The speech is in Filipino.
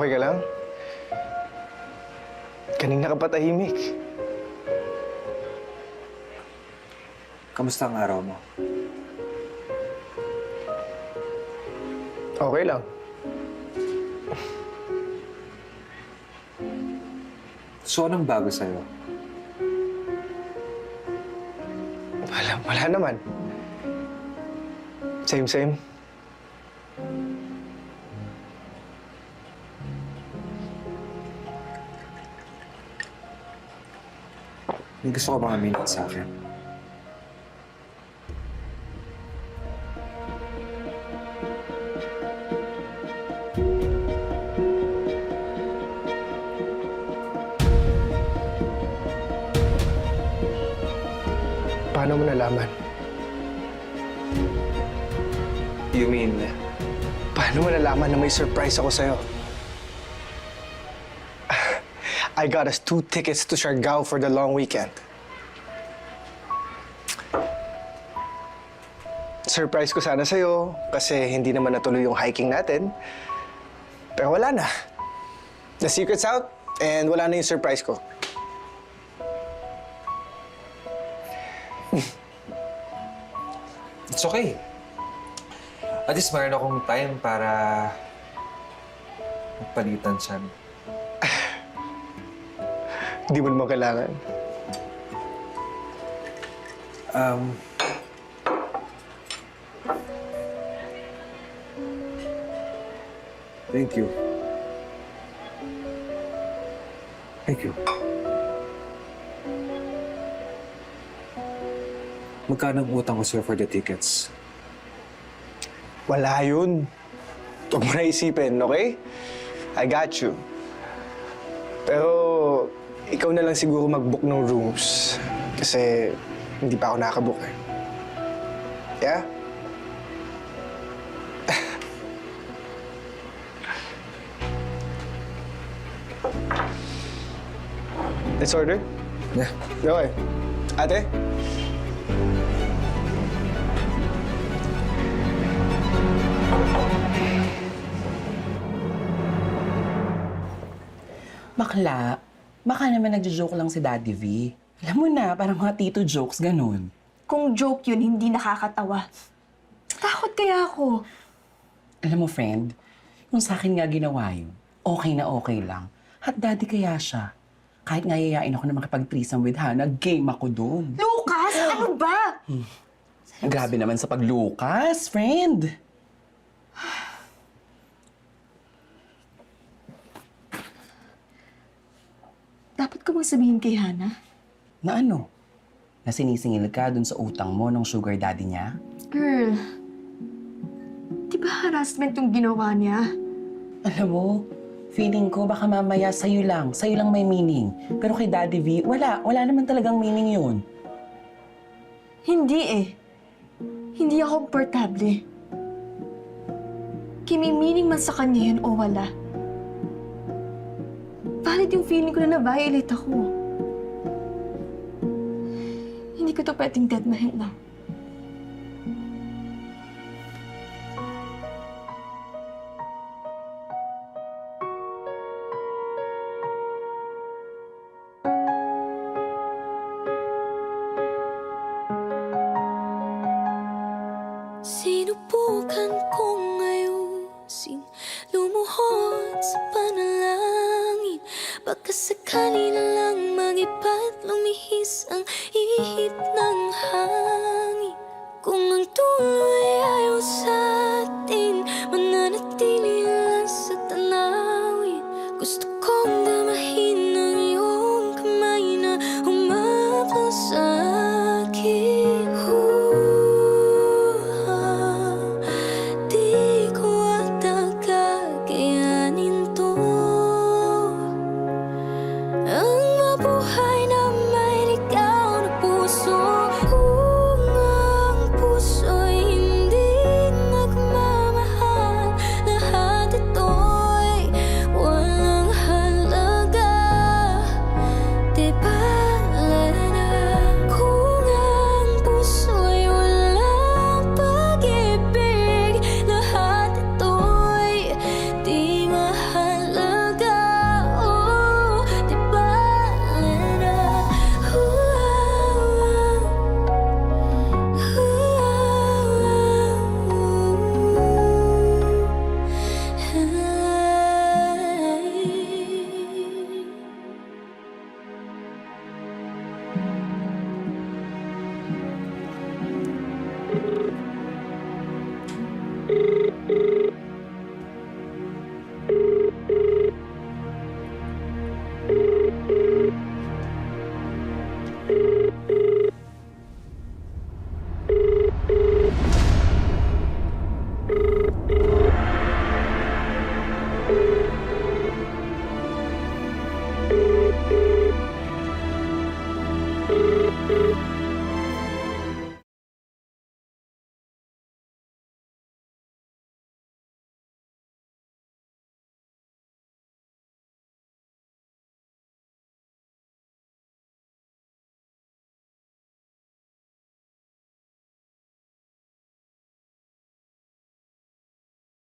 Okay ka lang? Kanina ka pa tahimik. Kamusta ang araw mo? Okay lang. So, anong bago sa'yo? Wala naman. Same. May gusto ka bang aminin sa akin? Paano mo nalaman? You mean, Paano mo nalaman na may surprise ako sa'yo? I got us 2 tickets to Siargao for the long weekend. Surprise ko sana sa'yo kasi hindi naman natuloy yung hiking natin. Pero wala na. The secret's out and wala na yung surprise ko. it's okay. At least mayroon akong time para magpalitan siya. Hindi mo naman kailangan. Thank you. Thank you. Magkano ang utang ko sa'yo for the tickets? Wala yun. Huwag mo na isipin, okay? I got you. Pero ikaw na lang siguro mag-book ng rooms. Kasi hindi pa ako nakabook eh. Yeah? Let's order? Yeah. Okay. Ate? Bakla, baka naman nagjo-joke lang si Daddy V. Alam mo na, parang mga tito jokes, ganun. Kung joke yun, hindi nakakatawa. Takot kaya ako. Alam mo, friend, kung sa akin nga ginawa yun, okay na okay lang. At Daddy kaya siya. Kahit nga yayain ako na makipag-threesome with Hannah, game ako doon. Lucas, ano ba? Grabe naman sa paglukas, friend. Dapat ko bang sabihin kay Hannah? Na ano? Na sinisingil ka dun sa utang mo ng sugar daddy niya? Girl, di ba harassment yung ginawa niya? Alam mo, feeling ko baka mamaya sa'yo lang may meaning. Pero kay Daddy V, wala naman talagang meaning yun. Hindi eh. Hindi ako komportable. Kimi-meaning man sa kanya yun o wala. Valid yung feeling ko na na-violate ako. Hindi ko to pwedeng deadmahin lang. Sinubukan kong ayusin, lumuhod sa panalangin. Baka sakali na lang mag-iba't lumihis ang ihip ng hangin. Kung ang tuloy ayaw sa atin, mananatili lang sa tanawin. Gusto kong damahin ang iyong kamay na humapal sa akin. Di ko ata kakayanin to. Ang mabuhay na